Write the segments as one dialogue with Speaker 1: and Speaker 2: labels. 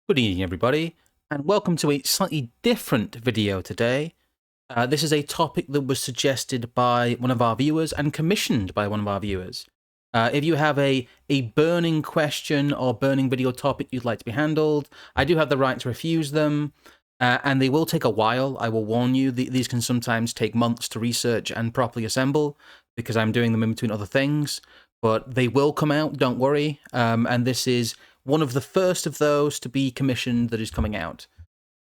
Speaker 1: Good evening, everybody, and welcome to a slightly different video today. This is a topic that was suggested by one of our viewers and commissioned by one of our viewers. If you have a burning question or burning video topic you'd like to be handled, I do have the right to refuse them, and they will take a while. I will warn you, these can sometimes take months to research and properly assemble, because I'm doing them in between other things, but they will come out, don't worry, and this is one of the first of those to be commissioned that is coming out.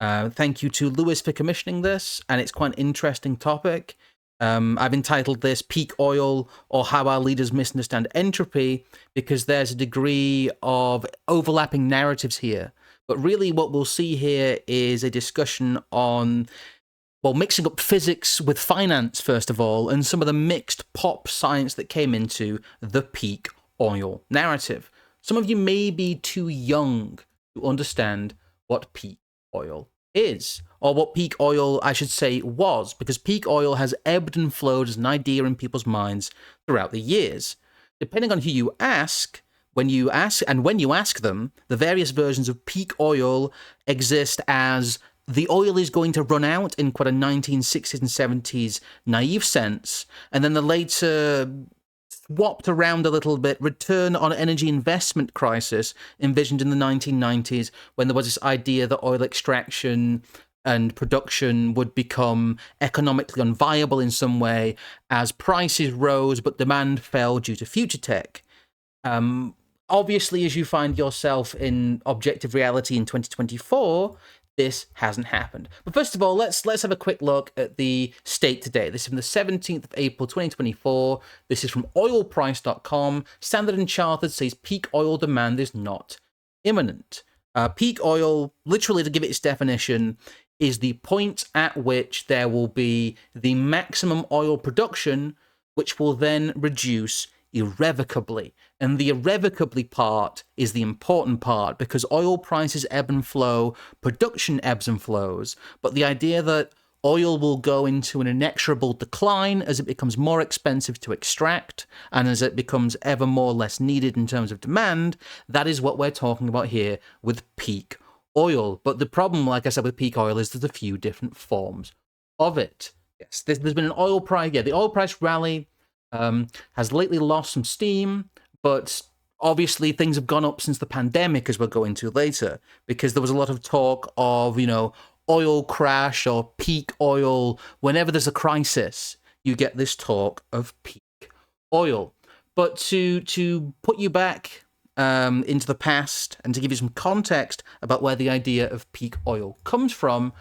Speaker 1: Thank you to Lewis for commissioning this, and it's quite an interesting topic. I've entitled this Peak Oil or How Our Leaders Misunderstand Entropy, because there's a degree of overlapping narratives here. But really what we'll see here is a discussion on, well, mixing up physics with finance, first of all, and some of the mixed pop science that came into the peak oil narrative. Some of you may be too young to understand what peak oil is, or what peak oil, I should say, was, because peak oil has ebbed and flowed as an idea in people's minds throughout the years. Depending on who you ask, when you ask them, the various versions of peak oil exist as the oil is going to run out in quite a 1960s and 70s naive sense, and then the later swapped around a little bit return on energy investment crisis envisioned in the 1990s, when there was this idea that oil extraction and production would become economically unviable in some way as prices rose but demand fell due to future tech. Obviously, as you find yourself in objective reality in 2024, this hasn't happened. But first of all, let's have a quick look at the state today. This is from the 17th of April, 2024. This is from oilprice.com. Standard & Chartered says peak oil demand is not imminent. Peak oil, literally to give it its definition, is the point at which there will be the maximum oil production, which will then reduce irrevocably. And the irrevocably part is the important part, because oil prices ebb and flow, production ebbs and flows, but the idea that oil will go into an inexorable decline as it becomes more expensive to extract and as it becomes ever more less needed in terms of demand, that is what we're talking about here with peak oil. But the problem, like I said, with peak oil is there's a few different forms of it. Yes, there's been an oil price, the oil price rally has lately lost some steam, but obviously things have gone up since the pandemic, as we'll go into later, because there was a lot of talk of, oil crash or peak oil. Whenever there's a crisis, you get this talk of peak oil. But to put you back into the past and to give you some context about where the idea of peak oil comes from,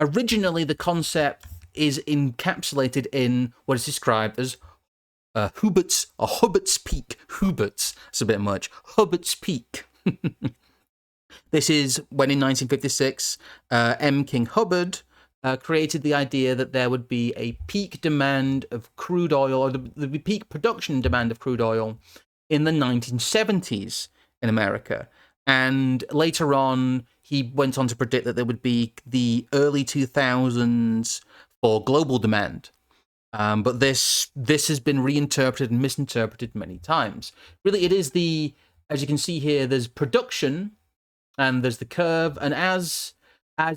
Speaker 1: originally the concept is encapsulated in what is described as Hubbert's Peak. Hubbert's, that's a bit much. Hubbert's Peak. This is when in 1956, M. King Hubbard created the idea that there would be a peak demand of crude oil, or the peak production demand of crude oil in the 1970s in America. And later on, he went on to predict that there would be the early 2000s for global demand. But this has been reinterpreted and misinterpreted many times. Really, it is as you can see here, there's production, and there's the curve, and as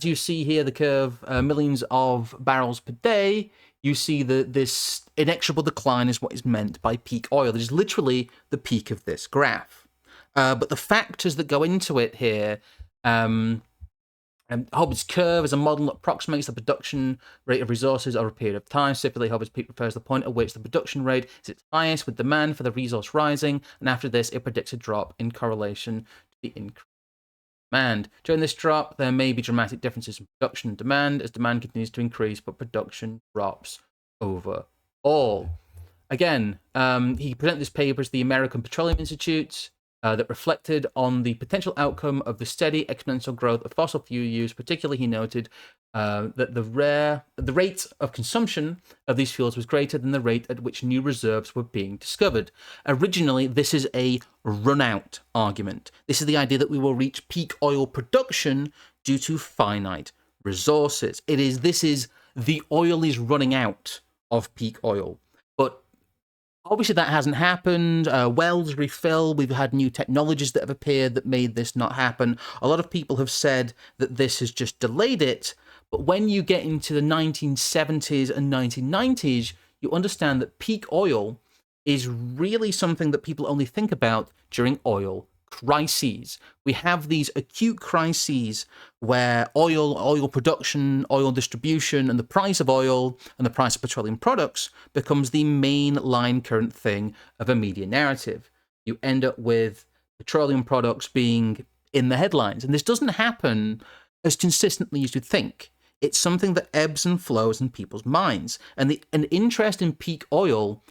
Speaker 1: you see here, the curve, millions of barrels per day, you see that this inexorable decline is what is meant by peak oil. It is literally the peak of this graph. But the factors that go into it here, Hubbert's curve is a model that approximates the production rate of resources over a period of time. Specifically, Hubbert's peak refers to the point at which the production rate is its highest, with demand for the resource rising, and after this, it predicts a drop in correlation to the increase in demand. During this drop, there may be dramatic differences in production and demand as demand continues to increase, but production drops overall. Again, he presented this paper to the American Petroleum Institute, that reflected on the potential outcome of the steady exponential growth of fossil fuel use. Particularly, he noted that the rate of consumption of these fuels was greater than the rate at which new reserves were being discovered. Originally, this is a run-out argument. This is the idea that we will reach peak oil production due to finite resources. This is the oil is running out of peak oil. But Obviously, that hasn't happened. Wells refill, we've had new technologies that have appeared that made this not happen. A lot of people have said that this has just delayed it. But when you get into the 1970s and 1990s, you understand that peak oil is really something that people only think about during oil crises. We have these acute crises where oil production, oil distribution, and the price of oil and the price of petroleum products becomes the main line current thing of a media narrative. You end up with petroleum products being in the headlines. And this doesn't happen as consistently as you'd think. It's something that ebbs and flows in people's minds. And an interest in peak oil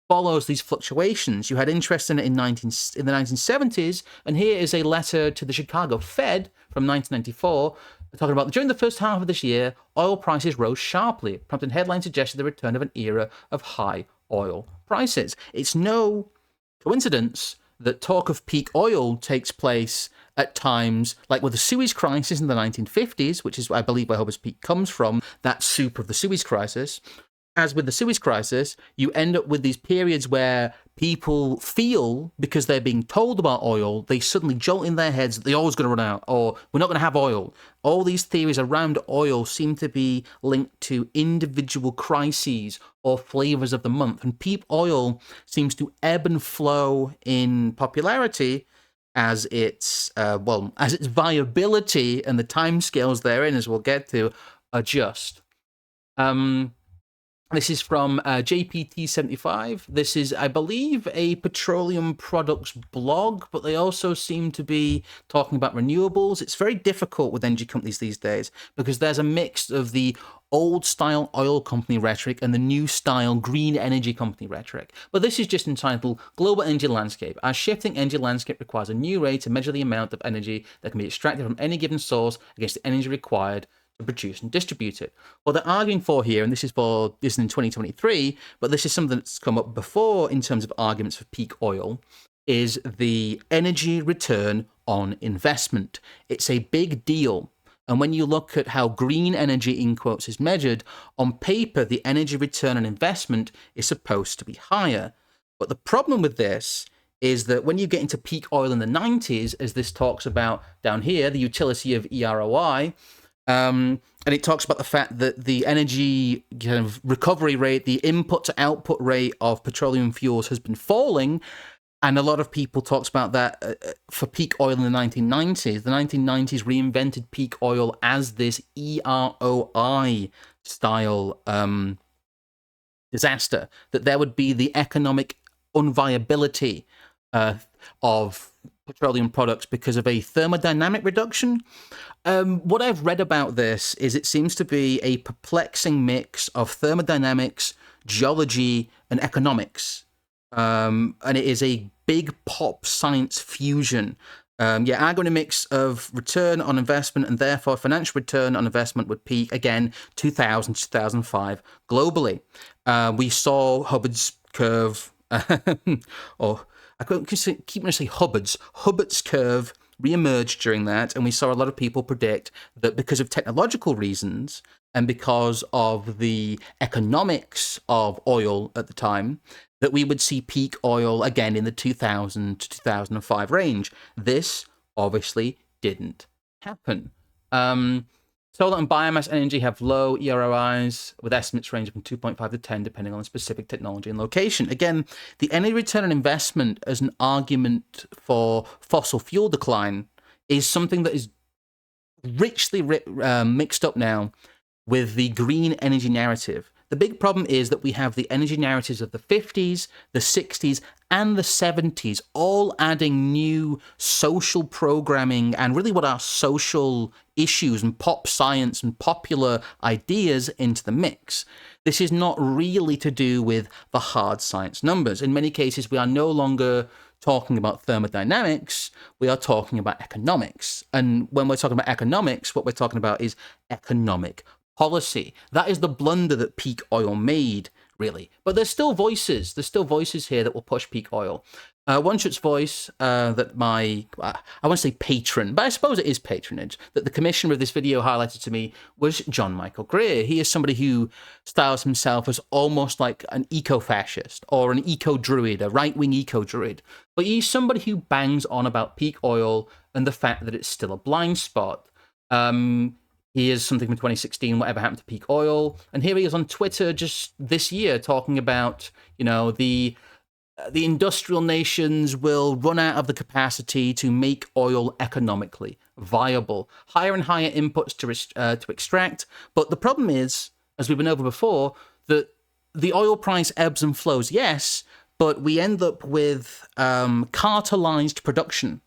Speaker 1: follows these fluctuations. You had interest in it in the 1970s, and here is a letter to the Chicago Fed from 1994 talking about during the first half of this year, oil prices rose sharply, prompting headlines suggesting the return of an era of high oil prices. It's no coincidence that talk of peak oil takes place at times like with the Suez Crisis in the 1950s, which is, I believe, where Hubber's Peak comes from, that soup of the Suez Crisis. As with the Suez Crisis, you end up with these periods where people feel, because they're being told about oil, they suddenly jolt in their heads that the oil's going to run out, or we're not going to have oil. All these theories around oil seem to be linked to individual crises or flavors of the month, and peak oil seems to ebb and flow in popularity as its viability and the timescales therein, as we'll get to, adjust. This is from JPT75. This is, I believe, a petroleum products blog, but they also seem to be talking about renewables. It's very difficult with energy companies these days because there's a mix of the old-style oil company rhetoric and the new-style green energy company rhetoric. But this is just entitled Global Energy Landscape. Our shifting energy landscape requires a new way to measure the amount of energy that can be extracted from any given source against the energy required to produce and distribute it. What they're arguing for here, and this is in 2023, but this is something that's come up before in terms of arguments for peak oil, is the energy return on investment. It's a big deal. And when you look at how green energy, in quotes, is measured, on paper, the energy return on investment is supposed to be higher. But the problem with this is that when you get into peak oil in the 90s, as this talks about down here, the utility of EROI, and it talks about the fact that the energy kind of recovery rate, the input to output rate of petroleum fuels has been falling. And a lot of people talks about that for peak oil in the 1990s. The 1990s reinvented peak oil as this EROI style disaster, that there would be the economic unviability of petroleum products because of a thermodynamic reduction. What I've read about this is it seems to be a perplexing mix of thermodynamics, geology, and economics. And it is a big pop science fusion. Agronomics of return on investment and therefore financial return on investment would peak again 2000 2005 globally. We saw Hubbard's curve, or I keep wanting to say Hubbart's curve re-emerged during that, and we saw a lot of people predict that because of technological reasons and because of the economics of oil at the time, that we would see peak oil again in the 2000 to 2005 range. This obviously didn't happen. Solar and biomass energy have low EROIs, with estimates ranging from 2.5 to 10, depending on the specific technology and location. Again, the energy return on investment as an argument for fossil fuel decline is something that is richly mixed up now with the green energy narrative. The big problem is that we have the energy narratives of the 50s, the 60s, and the 70s, all adding new social programming and really what are social issues and pop science and popular ideas into the mix. This is not really to do with the hard science numbers. In many cases, we are no longer talking about thermodynamics, we are talking about economics. And when we're talking about economics, what we're talking about is economic policy. That is the blunder that peak oil made, really. But there's still voices here that will push peak oil. One Shot's voice, that I want to say patron, but I suppose it is patronage, that the commissioner of this video highlighted to me was John Michael Greer. He is somebody who styles himself as almost like an eco-fascist or an eco-druid, a right-wing eco-druid. But he's somebody who bangs on about peak oil and the fact that it's still a blind spot. He is something from 2016, whatever happened to peak oil. And here he is on Twitter just this year talking about, the industrial nations will run out of the capacity to make oil economically viable. Higher and higher inputs to extract. But the problem is, as we've been over before, that the oil price ebbs and flows, yes, but we end up with cartelized production.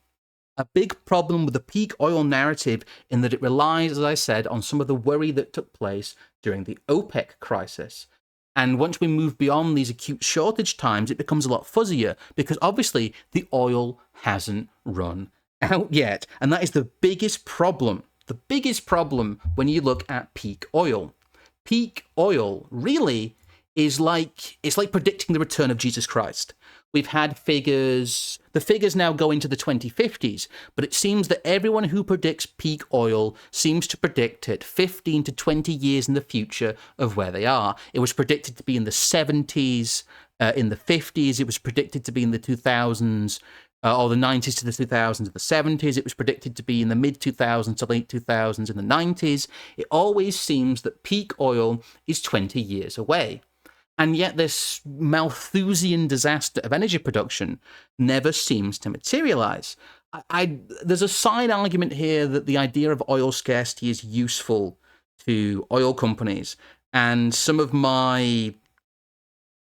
Speaker 1: A big problem with the peak oil narrative in that it relies, as I said, on some of the worry that took place during the OPEC crisis. And once we move beyond these acute shortage times, it becomes a lot fuzzier because obviously the oil hasn't run out yet. And that is the biggest problem. The biggest problem when you look at peak oil. Peak oil really is it's like predicting the return of Jesus Christ. We've had figures, the figures now go into the 2050s, but it seems that everyone who predicts peak oil seems to predict it 15 to 20 years in the future of where they are. It was predicted to be in the 70s, in the 50s, it was predicted to be in the 2000s, or the 90s to the 2000s to the 70s. It was predicted to be in the mid-2000s to late 2000s in the 90s. It always seems that peak oil is 20 years away. And yet this Malthusian disaster of energy production never seems to materialize. There's a side argument here that the idea of oil scarcity is useful to oil companies. And some of my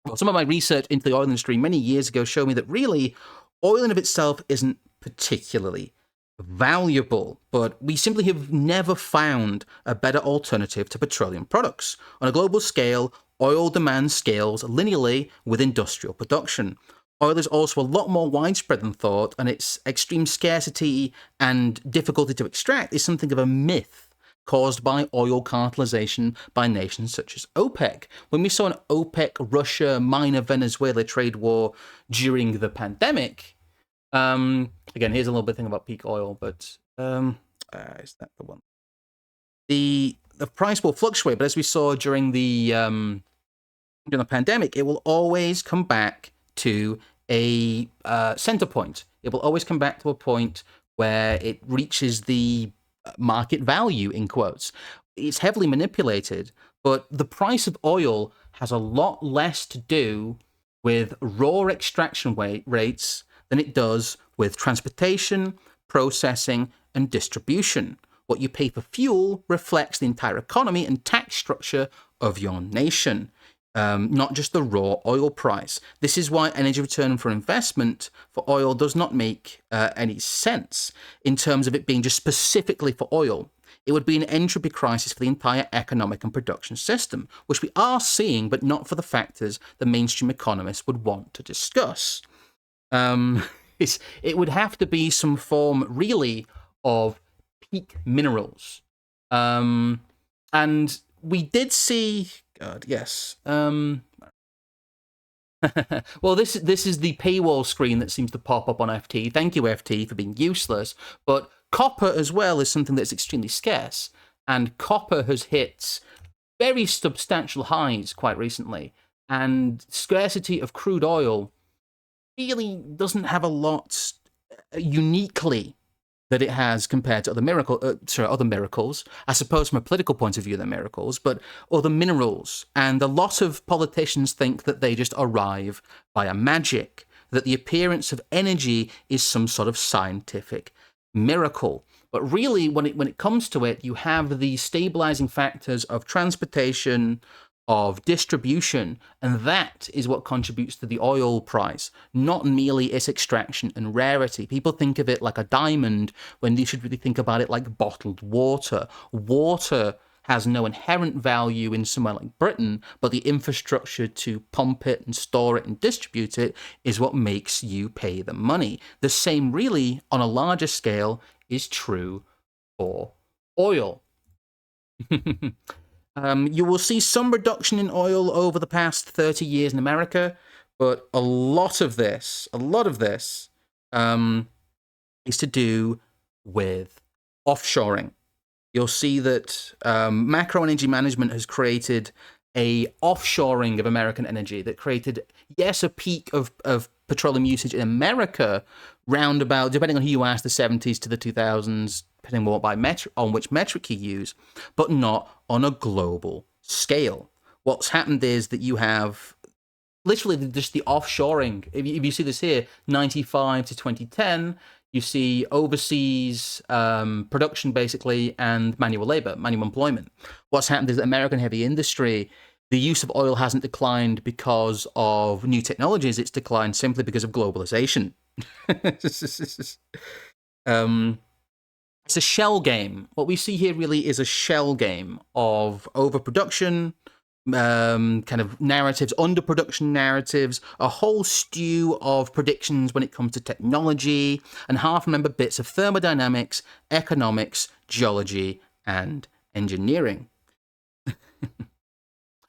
Speaker 1: research into the oil industry many years ago showed me that really oil in of itself isn't particularly valuable, but we simply have never found a better alternative to petroleum products. On a global scale, oil demand scales linearly with industrial production. Oil is also a lot more widespread than thought, and its extreme scarcity and difficulty to extract is something of a myth caused by oil cartelization by nations such as OPEC. When we saw an OPEC, Russia, minor Venezuela trade war during the pandemic, again, here's a little bit thing about peak oil, but is that the one? The price will fluctuate, but as we saw during the pandemic, it will always come back to a center point. It will always come back to a point where it reaches the market value, in quotes. It's heavily manipulated, but the price of oil has a lot less to do with raw extraction rates than it does with transportation, processing, and distribution. What you pay for fuel reflects the entire economy and tax structure of your nation, not just the raw oil price. This is why energy return for investment for oil does not make any sense in terms of it being just specifically for oil. It would be an entropy crisis for the entire economic and production system, which we are seeing, but not for the factors the mainstream economists would want to discuss. It would have to be some form, really, of peak minerals. And we did see... God, yes. Well, this is the paywall screen that seems to pop up on FT. Thank you, FT, for being useless. But copper as well is something that's extremely scarce. And copper has hit very substantial highs quite recently. And scarcity of crude oil really doesn't have a lot uniquely that it has compared to other miracles. I suppose from a political point of view, they're miracles, but other minerals. And a lot of politicians think that they just arrive via magic, that the appearance of energy is some sort of scientific miracle. But really, when it comes to it, you have the stabilizing factors of transportation, of distribution, and that is what contributes to the oil price, not merely its extraction and rarity. People think of it like a diamond when they should really think about it like bottled water. Water has no inherent value in somewhere like Britain, but the infrastructure to pump it and store it and distribute it is what makes you pay the money. The same really, on a larger scale, is true for oil. You will see some reduction in oil over the past 30 years in America, But a lot of this is to do with offshoring. You'll see that macro energy management has created a offshoring of American energy that created, yes, a peak of petroleum usage in America round about, depending on who you ask, the 70s to the 2000s, depending on which metric you use, but not on a global scale. What's happened is that you have literally just the offshoring. If you see this here, 95 to 2010, you see overseas production basically and manual labor, manual employment. What's happened is that American heavy industry, the use of oil hasn't declined because of new technologies. It's declined simply because of globalization. um, it's a shell game. What we see here really is a shell game of overproduction, kind of narratives, underproduction narratives, a whole stew of predictions when it comes to technology, and half-remembered bits of thermodynamics, economics, geology, and engineering.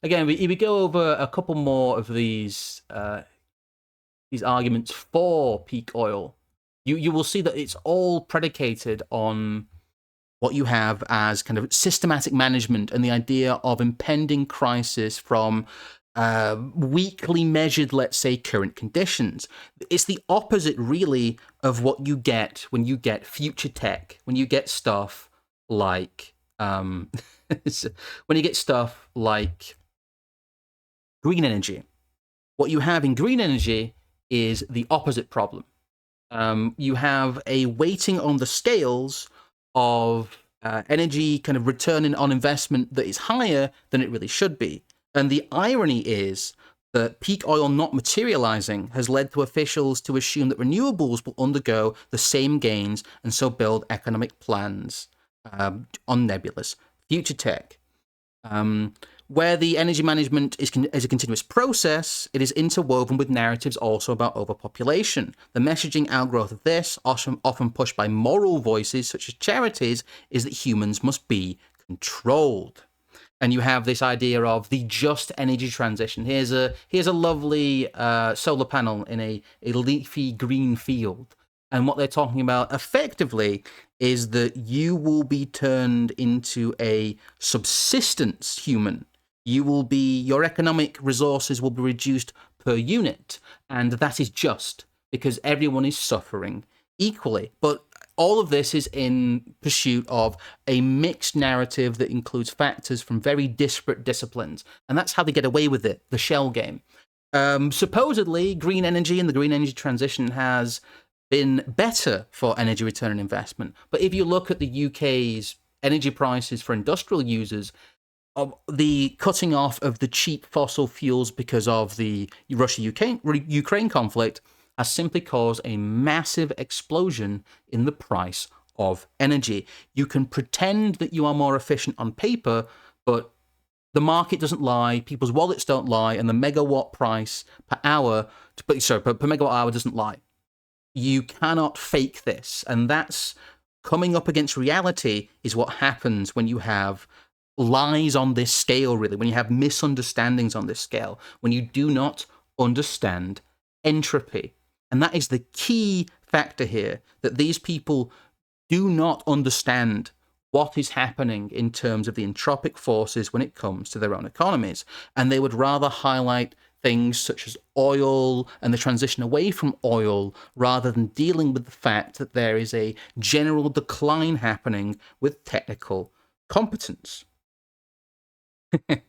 Speaker 1: Again, we go over a couple more of these arguments for peak oil. You will see that it's all predicated on what you have as kind of systematic management and the idea of impending crisis from weakly measured, let's say, current conditions. It's the opposite, really, of what you get when you get future tech, when you get stuff like when you get stuff like green energy. What you have in green energy is the opposite problem. You have a weighting on the scales of energy kind of return on investment that is higher than it really should be. And the irony is that peak oil not materializing has led to officials to assume that renewables will undergo the same gains and so build economic plans on nebulous future tech. Where the energy management is a continuous process, it is interwoven with narratives also about overpopulation. The messaging outgrowth of this, often pushed by moral voices such as charities, is that humans must be controlled. And you have this idea of the just energy transition. Here's a lovely solar panel in a leafy green field. And what they're talking about effectively is that you will be turned into a subsistence human. Your economic resources will be reduced per unit, and that is just because everyone is suffering equally. But all of this is in pursuit of a mixed narrative that includes factors from very disparate disciplines, and that's how they get away with it, the shell game. Supposedly, green energy and the green energy transition has been better for energy return on investment. But if you look at the UK's energy prices for industrial users, the cutting off of the cheap fossil fuels because of the Russia-Ukraine conflict has simply caused a massive explosion in the price of energy. You can pretend that you are more efficient on paper, but the market doesn't lie, people's wallets don't lie, and the megawatt price per megawatt hour doesn't lie. You cannot fake this, and that's coming up against reality is what happens when you have lies on this scale, really, when you have misunderstandings on this scale, when you do not understand entropy. And that is the key factor here, that these people do not understand what is happening in terms of the entropic forces when it comes to their own economies. And they would rather highlight things such as oil and the transition away from oil rather than dealing with the fact that there is a general decline happening with technical competence. The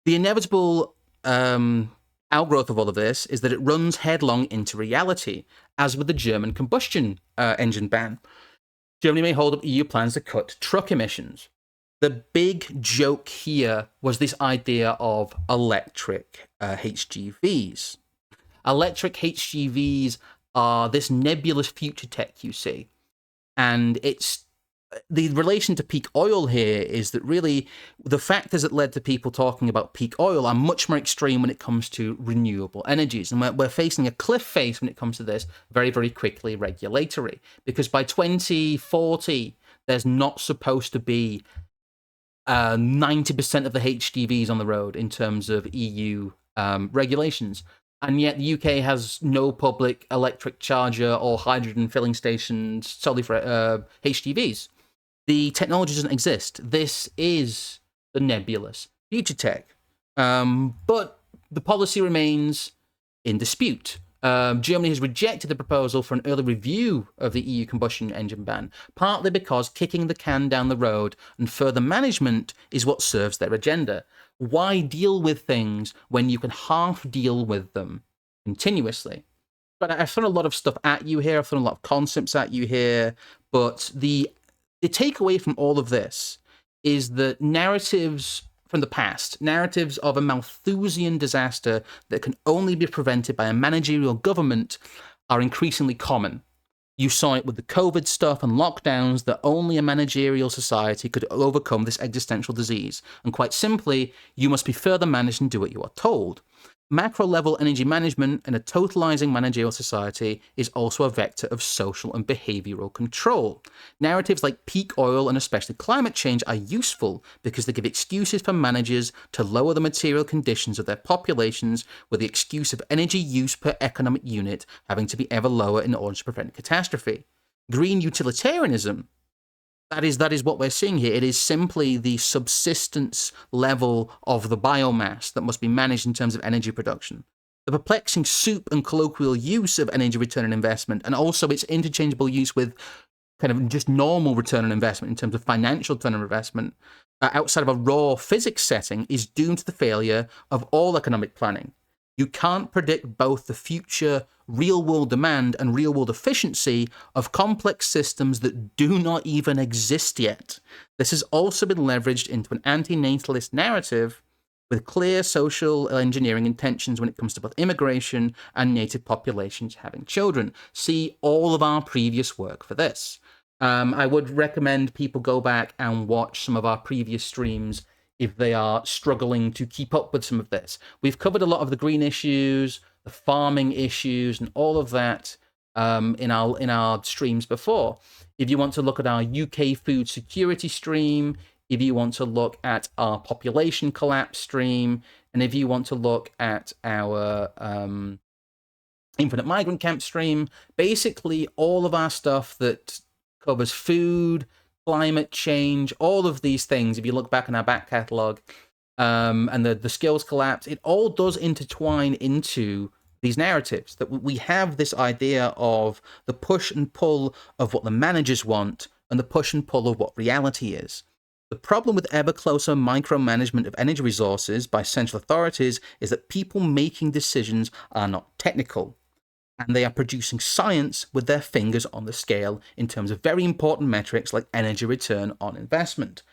Speaker 1: inevitable outgrowth of all of this is that it runs headlong into reality, as with the German combustion engine ban. Germany may hold up EU plans to cut truck emissions. The big joke here was this idea of electric HGVs. Electric HGVs are this nebulous future tech you see. And it's the relation to peak oil here is that really the factors that led to people talking about peak oil are much more extreme when it comes to renewable energies. And we're facing a cliff face when it comes to this very, very quickly regulatory. Because by 2040, there's not supposed to be 90% of the HGVs on the road in terms of EU regulations. and yet the UK has no public electric charger or hydrogen filling stations solely for HGVs. The technology doesn't exist. This is the nebulous future tech. But the policy remains in dispute. Germany has rejected the proposal for an early review of the EU combustion engine ban, partly because kicking the can down the road and further management is what serves their agenda. Why deal with things when you can half deal with them continuously? But I've thrown a lot of stuff at you here. I've thrown a lot of concepts at you here. But the takeaway from all of this is that narratives from the past, narratives of a Malthusian disaster that can only be prevented by a managerial government, are increasingly common. You saw it with the COVID stuff and lockdowns, that only a managerial society could overcome this existential disease. And quite simply, you must be further managed and do what you are told. Macro-level energy management in a totalizing managerial society is also a vector of social and behavioral control. Narratives like peak oil and especially climate change are useful because they give excuses for managers to lower the material conditions of their populations, with the excuse of energy use per economic unit having to be ever lower in order to prevent catastrophe. Green utilitarianism, that is what we're seeing here. It is simply the subsistence level of the biomass that must be managed in terms of energy production. The perplexing soup and colloquial use of energy return on investment, and also its interchangeable use with kind of just normal return on investment in terms of financial return on investment, outside of a raw physics setting, is doomed to the failure of all economic planning. You can't predict both the future real-world demand and real-world efficiency of complex systems that do not even exist yet. This has also been leveraged into an anti-natalist narrative with clear social engineering intentions when it comes to both immigration and native populations having children. See all of our previous work for this. I would recommend people go back and watch some of our previous streams if they are struggling to keep up with some of this. We've covered a lot of the green issues, the farming issues, and all of that in our streams before. If you want to look at our UK food security stream, if you want to look at our population collapse stream, and if you want to look at our infinite migrant camp stream, basically all of our stuff that covers food, climate change, all of these things, if you look back in our back catalogue, and the skills collapse, it all does intertwine into these narratives, that we have this idea of the push and pull of what the managers want and the push and pull of what reality is. The problem with ever closer micromanagement of energy resources by central authorities is that people making decisions are not technical, and they are producing science with their fingers on the scale in terms of very important metrics like energy return on investment.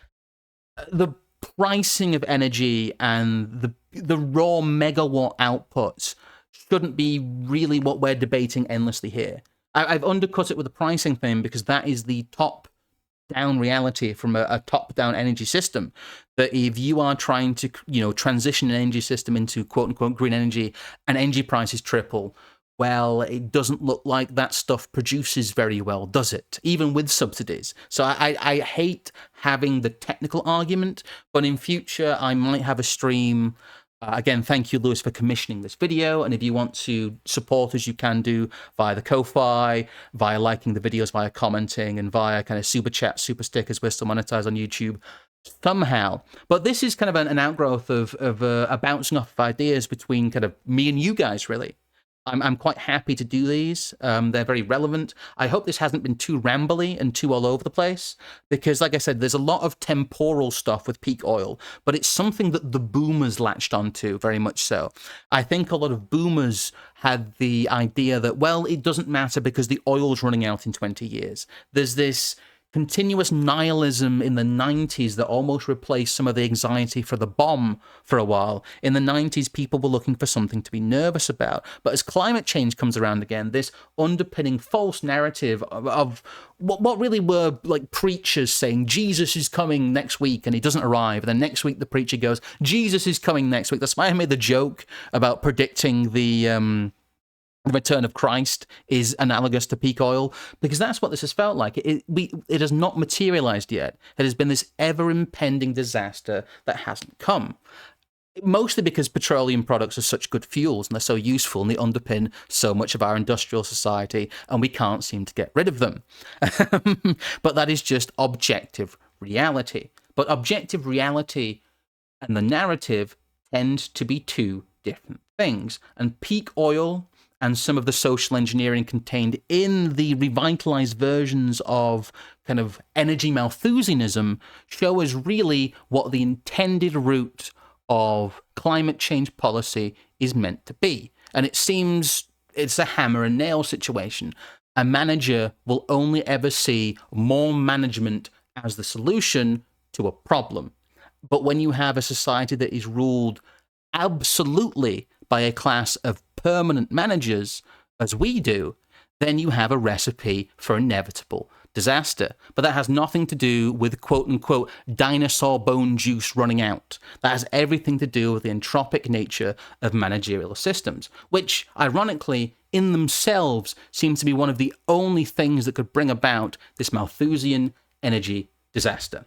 Speaker 1: The pricing of energy and the raw megawatt outputs shouldn't be really what we're debating endlessly here. I've undercut it with the pricing thing because that is the top-down reality from a top-down energy system. That if you are trying to, transition an energy system into quote-unquote green energy and energy prices triple, well, it doesn't look like that stuff produces very well, does it? Even with subsidies. So I hate having the technical argument, but in future I might have a stream. Again, thank you, Lewis, for commissioning this video. And if you want to support us, you can do via the Ko-Fi, via liking the videos, via commenting, and via kind of super chat, super stickers. We're still monetized on YouTube somehow. But this is kind of an outgrowth of a bouncing off of ideas between kind of me and you guys, really. I'm quite happy to do these. They're very relevant. I hope this hasn't been too rambly and too all over the place, because, like I said, there's a lot of temporal stuff with peak oil, but it's something that the boomers latched onto, very much so. I think a lot of boomers had the idea that, well, it doesn't matter because the oil's running out in 20 years. There's this continuous nihilism in the 90s that almost replaced some of the anxiety for the bomb for a while. In the 90s, people were looking for something to be nervous about. But as climate change comes around again, this underpinning false narrative of what really were like preachers saying, Jesus is coming next week, and he doesn't arrive. And then next week, the preacher goes, Jesus is coming next week. That's why I made the joke about predicting the return of Christ is analogous to peak oil, because that's what this has felt like. It has not materialized yet. It has been this ever-impending disaster that hasn't come. Mostly because petroleum products are such good fuels and they're so useful and they underpin so much of our industrial society, and we can't seem to get rid of them. But that is just objective reality. But objective reality and the narrative tend to be two different things. And peak oil and some of the social engineering contained in the revitalized versions of kind of energy Malthusianism show us really what the intended route of climate change policy is meant to be. And it seems it's a hammer and nail situation. A manager will only ever see more management as the solution to a problem. But when you have a society that is ruled absolutely by a class of permanent managers, as we do, then you have a recipe for inevitable disaster. But that has nothing to do with quote-unquote dinosaur bone juice running out. That has everything to do with the entropic nature of managerial systems, which, ironically, in themselves seem to be one of the only things that could bring about this Malthusian energy disaster.